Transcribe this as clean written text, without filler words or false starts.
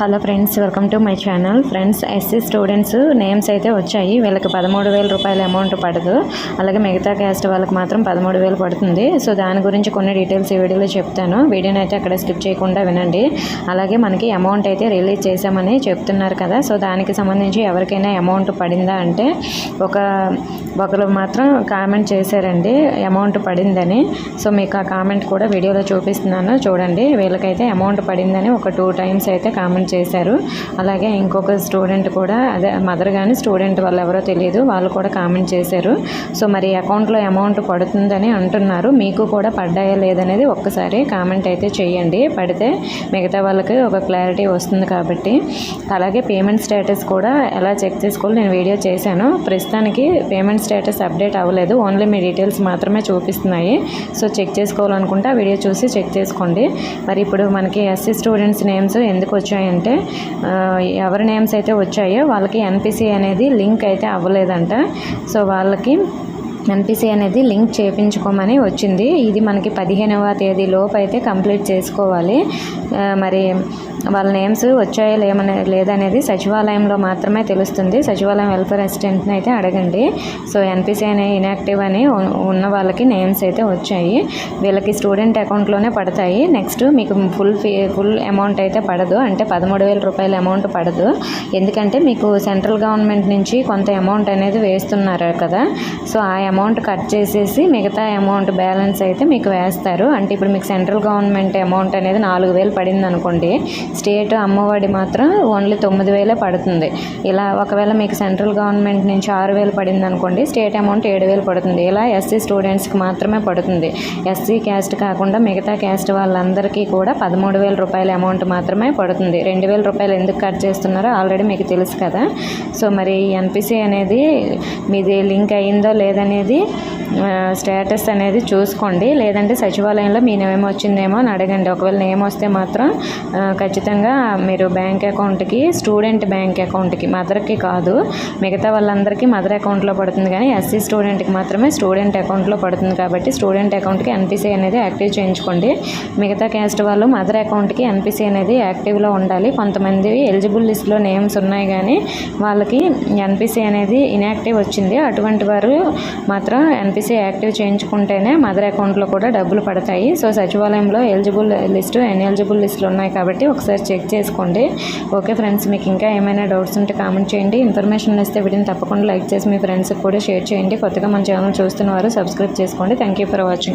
Hello friends, welcome to my channel. Friends, SC students names అయితే వచ్చాయి. వీళ్ళకి 13,000 రూపాయల అమౌంట్ పడదు. అలాగే మిగతా క్యాస్ట్ వాళ్ళకి మాత్రం 13,000 పడుతుంది. సో దాని గురించి కొన్ని డీటెయిల్స్ ఈ వీడియోలో చెప్తాను. వీడియోని అయితే అక్కడ స్కిప్ చేయకుండా వినండి. అలాగే మనకి అమౌంట్ అయితే రిలీజ్ చేశామని చెప్తున్నారు కదా, సో దానికి సంబంధించి ఎవరికైనా అమౌంట్ పడిందా అంటే ఒకరు మాత్రం కామెంట్ చేశారండి అమౌంట్ పడిందని. సో మీకు ఆ కామెంట్ కూడా వీడియోలో చూపిస్తున్నాను చూడండి. వీళ్ళకైతే అమౌంట్ పడిందని ఒక 2 times అయితే కామెంట్ చేశారు. అలాగే ఇంకొక స్టూడెంట్ కూడా, అదే మదర్ కానీ స్టూడెంట్ వాళ్ళు ఎవరో తెలియదు, వాళ్ళు కూడా కామెంట్ చేశారు. సో మరి అకౌంట్లో అమౌంట్ పడుతుందని అంటున్నారు. మీకు కూడా పడ్డాయా లేదనేది ఒక్కసారి కామెంట్ అయితే చేయండి. పడితే మిగతా వాళ్ళకి ఒక క్లారిటీ వస్తుంది కాబట్టి. అలాగే పేమెంట్ స్టేటస్ కూడా ఎలా చెక్ చేసుకోవాలి నేను వీడియో చేశాను. ప్రస్తుతానికి పేమెంట్ స్టేటస్ అప్డేట్ అవ్వలేదు, ఓన్లీ మీ డీటెయిల్స్ మాత్రమే చూపిస్తున్నాయి. సో చెక్ చేసుకోవాలనుకుంటే ఆ వీడియో చూసి చెక్ చేసుకోండి. మరి ఇప్పుడు మనకి ఎస్సీ స్టూడెంట్స్ నేమ్స్ ఎందుకు వచ్చాయంటే, ఎవరి నేమ్స్ అయితే వచ్చాయో వాళ్ళకి ఎన్పిసి అనేది లింక్ అయితే అవ్వలేదంట. సో వాళ్ళకి ఎన్పిసి అనేది లింక్ చేయించుకోమని వచ్చింది. ఇది మనకి 15వ తేదీ లోపు అయితే కంప్లీట్ చేసుకోవాలి. మరి వాళ్ళ నేమ్స్ వచ్చాయో లేదనేది సచివాలయంలో మాత్రమే తెలుస్తుంది. సచివాలయం వెల్ఫేర్ అసిస్టెంట్ని అయితే అడగండి. సో ఎన్పిసి అనే ఇన్యాక్టివ్ అని ఉన్న వాళ్ళకి నేమ్స్ అయితే వచ్చాయి. వీళ్ళకి స్టూడెంట్ అకౌంట్లోనే పడతాయి. నెక్స్ట్ మీకు ఫుల్ అమౌంట్ అయితే పడదు, అంటే 13,000 రూపాయల అమౌంట్ పడదు. ఎందుకంటే మీకు సెంట్రల్ గవర్నమెంట్ నుంచి కొంత అమౌంట్ అనేది వేస్తున్నారు కదా, సో ఆ అమౌంట్ కట్ చేసేసి మిగతా అమౌంట్ బ్యాలెన్స్ అయితే మీకు వేస్తారు. అంటే ఇప్పుడు మీకు సెంట్రల్ గవర్నమెంట్ అమౌంట్ అనేది 4,000 పడింది అనుకోండి, స్టేట్ అమ్మఒడి మాత్రం ఓన్లీ 9,000 పడుతుంది. ఇలా ఒకవేళ మీకు సెంట్రల్ గవర్నమెంట్ నుంచి 6,000 పడింది అనుకోండి, స్టేట్ అమౌంట్ 7,000 పడుతుంది. ఇలా ఎస్సీ స్టూడెంట్స్కి మాత్రమే పడుతుంది. ఎస్సీ క్యాస్ట్ కాకుండా మిగతా క్యాస్ట్ వాళ్ళందరికీ కూడా 13,000 రూపాయల అమౌంట్ మాత్రమే పడుతుంది. 2,000 రూపాయలు ఎందుకు కట్ చేస్తున్నారో ఆల్రెడీ మీకు తెలుసు కదా. సో మరి ఎన్పిసి అనేది మీది లింక్ అయ్యిందో లేదనేది స్టేటస్ అనేది చూసుకోండి. లేదంటే సచివాలయంలో మీ నేమ్ వచ్చిందేమో అని అడగండి. ఒకవేళ నేమ్ వస్తే మాత్రం ఖచ్చితంగా మీరు బ్యాంక్ అకౌంట్కి, స్టూడెంట్ బ్యాంక్ అకౌంట్కి, మదర్కి కాదు, మిగతా వాళ్ళందరికీ మదర్ అకౌంట్లో పడుతుంది, కానీ ఎస్సీ స్టూడెంట్కి మాత్రమే స్టూడెంట్ అకౌంట్లో పడుతుంది. కాబట్టి స్టూడెంట్ అకౌంట్కి ఎన్పిసి అనేది యాక్టివ్ చేయించుకోండి. మిగతా క్యాస్ట్ వాళ్ళు మదర్ అకౌంట్కి ఎన్పిసి అనేది యాక్టివ్లో ఉండాలి. కొంతమంది ఎలిజిబుల్ లిస్ట్లో నేమ్స్ ఉన్నాయి కానీ వాళ్ళకి ఎన్పిసి అనేది ఇన్యాక్టివ్ వచ్చింది. అటువంటి వారు మాత్రం ఎన్పిసి యాక్టివ్ చేయించుకుంటేనే మదర్ అకౌంట్లో కూడా డబ్బులు పడతాయి. సో సచివాలయంలో ఎలిజిబుల్ లిస్టు, ఎలిజిబుల్ లిస్టులు ఉన్నాయి కాబట్టి ఒకసారి చెక్ చేసుకోండి. ఓకే ఫ్రెండ్స్, మీకు ఇంకా ఏమైనా డౌట్స్ ఉంటే కామెంట్ చేయండి. ఇన్ఫర్మేషన్ ఇస్తే వీడియోని తప్పకుండా లైక్ చేసి మీ ఫ్రెండ్స్కి కూడా షేర్ చేయండి. కొత్తగా మన ఛానల్ చూస్తున్న వారు సబ్స్క్రైబ్ చేసుకోండి. Thank you for watching.